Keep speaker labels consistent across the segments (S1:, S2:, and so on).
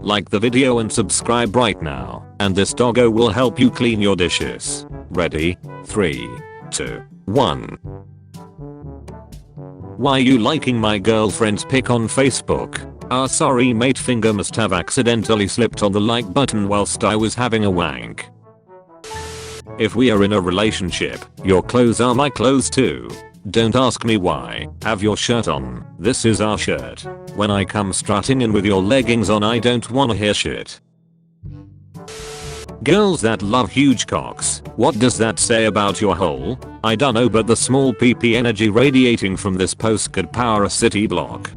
S1: Like the video and subscribe right now, and this doggo will help you clean your dishes. Ready? 3, 2, 1. Why you liking my girlfriend's pic on Facebook? Sorry mate, finger must have accidentally slipped on the like button whilst I was having a wank. If we are in a relationship, your clothes are my clothes too. Don't ask me why. Have your shirt on. This is our shirt. When I come strutting in with your leggings on, I don't wanna hear shit. Girls that love huge cocks. What does that say about your hole? I dunno, but the small PP energy radiating from this post could power a city block.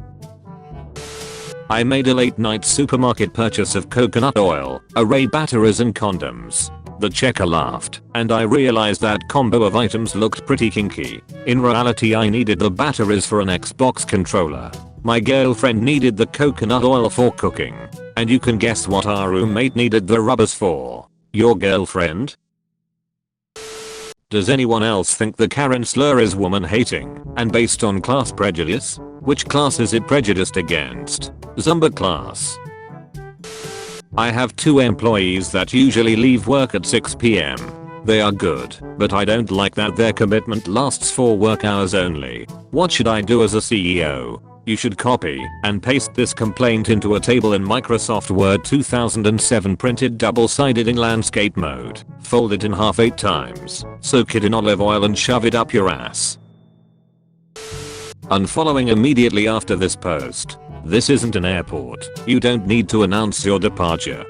S1: I made a late night supermarket purchase of coconut oil, array batteries and condoms. The checker laughed, and I realized that combo of items looked pretty kinky. In reality, I needed the batteries for an Xbox controller. My girlfriend needed the coconut oil for cooking. And you can guess what our roommate needed the rubbers for. Your girlfriend? Does anyone else think the Karen slur is woman hating and based on class prejudice? Which class is it prejudiced against? Zumba class. I have 2 employees that usually leave work at 6 PM. They are good, but I don't like that their commitment lasts 4 work hours only. What should I do as a CEO? You should copy and paste this complaint into a table in Microsoft Word 2007 printed double-sided in landscape mode. Fold it in half 8 times, soak it in olive oil and shove it up your ass. Unfollowing immediately after this post. This isn't an airport. You don't need to announce your departure.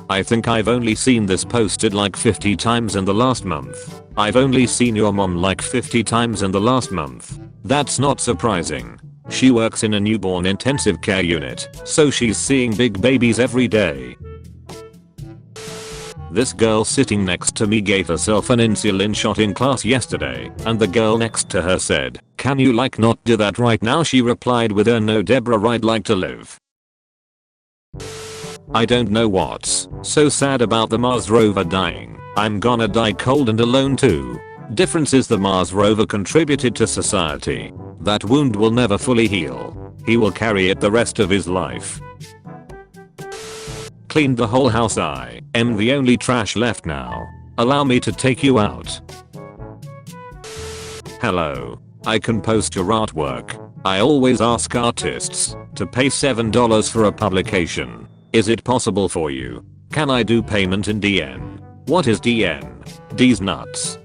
S1: I think I've only seen this posted like 50 times in the last month. I've only seen your mom like 50 times in the last month. That's not surprising. She works in a newborn intensive care unit, so she's seeing big babies every day. This girl sitting next to me gave herself an insulin shot in class yesterday, and the girl next to her said, "Can you like not do that right now?" She replied with a "No Deborah, I'd like to live." I don't know what's so sad about the Mars rover dying. I'm gonna die cold and alone too. Difference is the Mars rover contributed to society. That wound will never fully heal. He will carry it the rest of his life. Cleaned the whole house. I am the only trash left now. Allow me to take you out. Hello. I can post your artwork. I always ask artists to pay $7 for a publication. Is it possible for you? Can I do payment in DN? What is DN? D's nuts.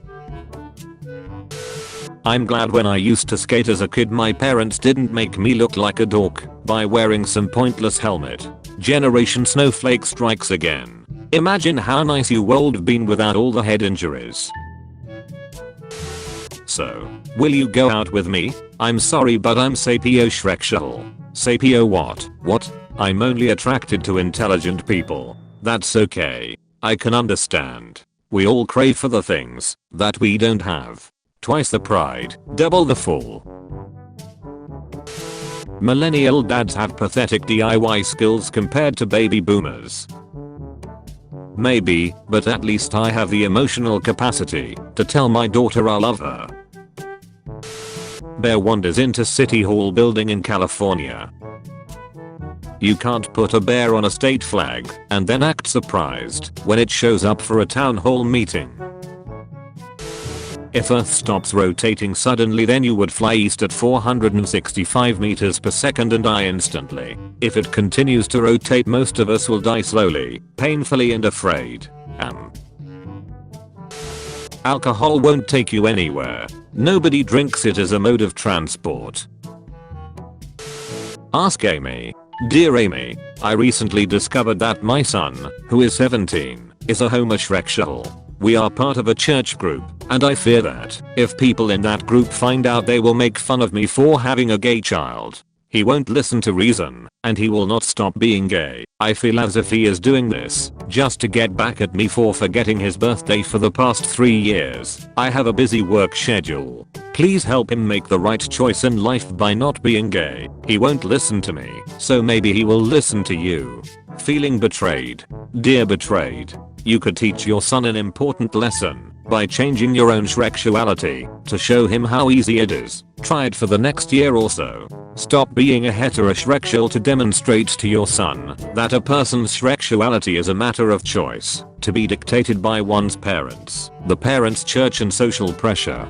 S1: I'm glad when I used to skate as a kid my parents didn't make me look like a dork by wearing some pointless helmet. Generation Snowflake strikes again. Imagine how nice you would have been without all the head injuries. So, will you go out with me? I'm sorry, but I'm sapio Shrekshul. Sapio what? What? I'm only attracted to intelligent people. That's okay. I can understand. We all crave for the things that we don't have. Twice the pride, double the fall. Millennial dads have pathetic DIY skills compared to baby boomers. Maybe, but at least I have the emotional capacity to tell my daughter I love her. Bear wanders into City Hall building in California. You can't put a bear on a state flag and then act surprised when it shows up for a town hall meeting. If Earth stops rotating suddenly, then you would fly east at 465 meters per second and die instantly. If it continues to rotate, most of us will die slowly, painfully and afraid. Alcohol won't take you anywhere. Nobody drinks it as a mode of transport. Ask Amy. Dear Amy, I recently discovered that my son, who is 17, is a homosexual. We are part of a church group, and I fear that if people in that group find out, they will make fun of me for having a gay child. He won't listen to reason, and he will not stop being gay. I feel as if he is doing this just to get back at me for forgetting his birthday for the past 3 years. I have a busy work schedule. Please help him make the right choice in life by not being gay. He won't listen to me, so maybe he will listen to you. Feeling betrayed. Dear betrayed. You could teach your son an important lesson by changing your own Shrexuality to show him how easy it is. Try it for the next year or so. Stop being a heterosexual to demonstrate to your son that a person's Shrexuality is a matter of choice, to be dictated by one's parents, the parents' church and social pressure.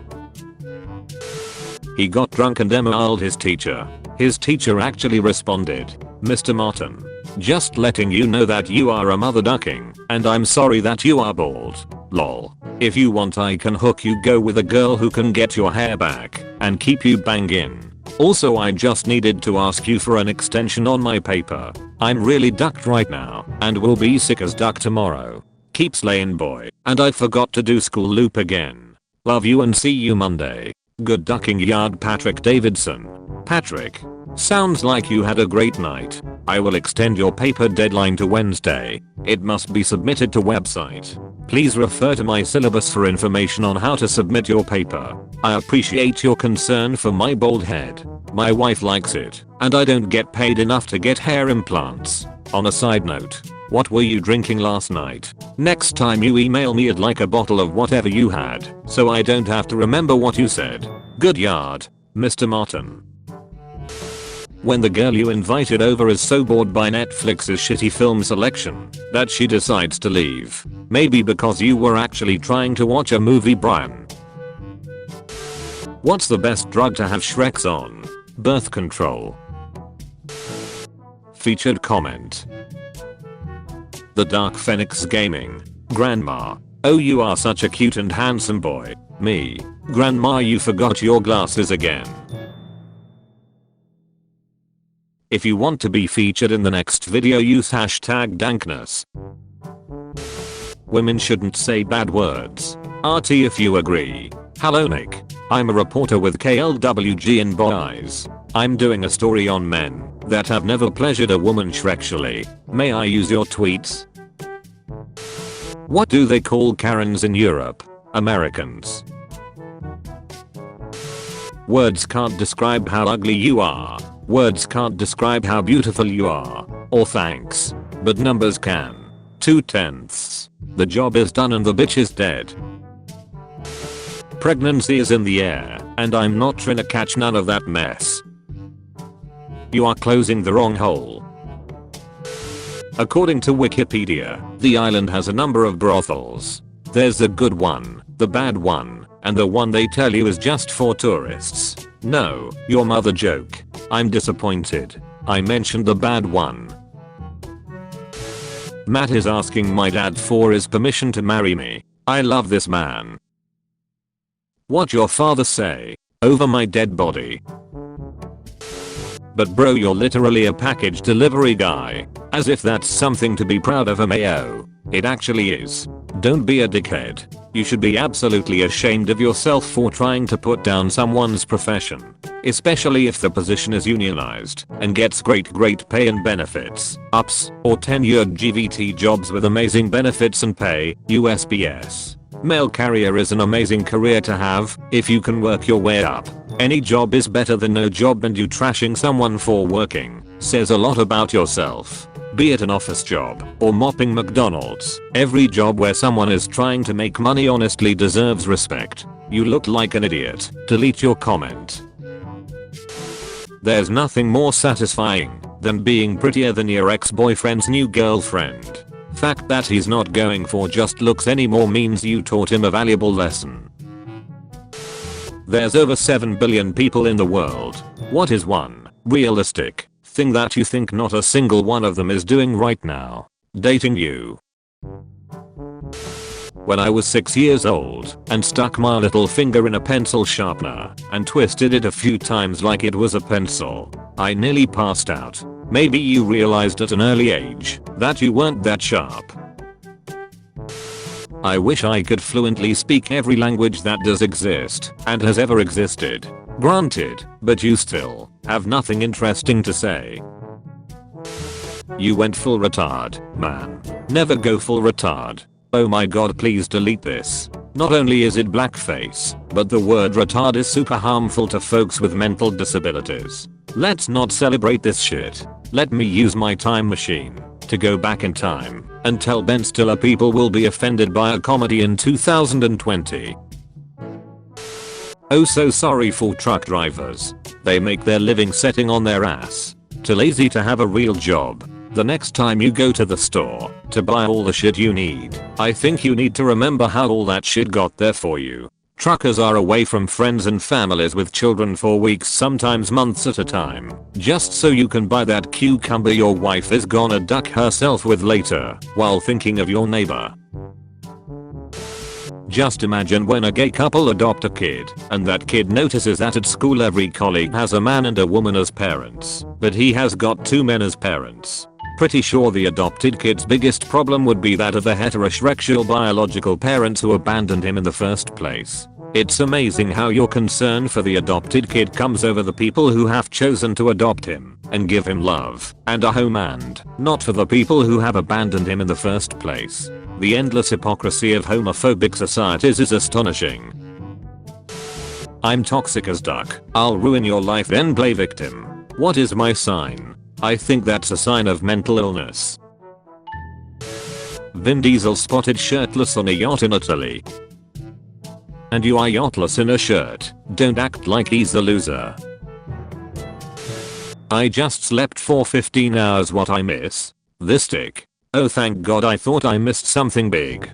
S1: He got drunk and emailed his teacher. His teacher actually responded, "Mr. Martin, just letting you know that you are a mother ducking, and I'm sorry that you are bald. Lol. If you want I can hook you go with a girl who can get your hair back and keep you banging. Also I just needed to ask you for an extension on my paper. I'm really ducked right now and will be sick as duck tomorrow. Keep slaying boy. And I forgot to do school loop again. Love you and see you Monday. Good ducking yard Patrick Davidson." Patrick, sounds like you had a great night. I will extend your paper deadline to Wednesday. It must be submitted to website. Please refer to my syllabus for information on how to submit your paper. I appreciate your concern for my bald head. My wife likes it, and I don't get paid enough to get hair implants. On a side note, what were you drinking last night? Next time you email me I'd like a bottle of whatever you had, so I don't have to remember what you said. Good yard, Mr. Martin. When the girl you invited over is so bored by Netflix's shitty film selection that she decides to leave. Maybe because you were actually trying to watch a movie, Brian. What's the best drug to have Shreks on? Birth control. Featured comment. The Dark Phoenix Gaming. Grandma. Oh, you are such a cute and handsome boy. Me. Grandma, you forgot your glasses again. If you want to be featured in the next video, use #dankness. Women shouldn't say bad words. RT if you agree. Hello Nick. I'm a reporter with KLWG in Boys. I'm doing a story on men that have never pleasured a woman sexually. May I use your tweets? What do they call Karens in Europe? Americans. Words can't describe how ugly you are. Words can't describe how beautiful you are. Or thanks. But numbers can. 2/10. The job is done and the bitch is dead. Pregnancy is in the air, and I'm not trying to catch none of that mess. You are closing the wrong hole. According to Wikipedia, the island has a number of brothels. There's the good one, the bad one, and the one they tell you is just for tourists. No, your mother joke. I'm disappointed. I mentioned the bad one. Matt is asking my dad for his permission to marry me. I love this man. What your father say? Over my dead body. But bro, you're literally a package delivery guy. As if that's something to be proud of, Mayo. It actually is. Don't be a dickhead. You should be absolutely ashamed of yourself for trying to put down someone's profession. Especially if the position is unionized and gets great pay and benefits, ups, or tenured GVT jobs with amazing benefits and pay, USPS. Mail carrier is an amazing career to have if you can work your way up. Any job is better than no job, and you trashing someone for working says a lot about yourself. Be it an office job or mopping McDonald's, every job where someone is trying to make money honestly deserves respect. You look like an idiot. Delete your comment. There's nothing more satisfying than being prettier than your ex-boyfriend's new girlfriend. Fact that he's not going for just looks anymore means you taught him a valuable lesson. There's over 7 billion people in the world. What is one realistic thing that you think not a single one of them is doing right now? Dating you. When I was 6 years old and stuck my little finger in a pencil sharpener and twisted it a few times like it was a pencil, I nearly passed out. Maybe you realized at an early age that you weren't that sharp. I wish I could fluently speak every language that does exist and has ever existed. Granted, but you still have nothing interesting to say. You went full retard, man. Never go full retard. Oh my god, please delete this. Not only is it blackface, but the word retard is super harmful to folks with mental disabilities. Let's not celebrate this shit. Let me use my time machine to go back in time Until Ben Stiller people will be offended by a comedy in 2020. Oh so sorry for truck drivers. They make their living sitting on their ass. Too lazy to have a real job. The next time you go to the store to buy all the shit you need, I think you need to remember how all that shit got there for you. Truckers are away from friends and families with children for weeks, sometimes months at a time, just so you can buy that cucumber your wife is gonna duck herself with later while thinking of your neighbor. Just imagine when a gay couple adopt a kid and that kid notices that at school every colleague has a man and a woman as parents, but he has got 2 men as parents. Pretty sure the adopted kid's biggest problem would be that of the heterosexual biological parents who abandoned him in the first place. It's amazing how your concern for the adopted kid comes over the people who have chosen to adopt him and give him love and a home, and not for the people who have abandoned him in the first place. The endless hypocrisy of homophobic societies is astonishing. I'm toxic as duck. I'll ruin your life then play victim. What is my sign? I think that's a sign of mental illness. Vin Diesel spotted shirtless on a yacht in Italy. And you are yachtless in a shirt. Don't act like he's a loser. I just slept for 15 hours. What I miss? This dick. Oh thank god, I thought I missed something big.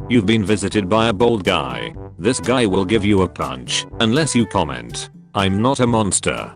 S1: You've been visited by a bald guy. This guy will give you a punch unless you comment. I'm not a monster.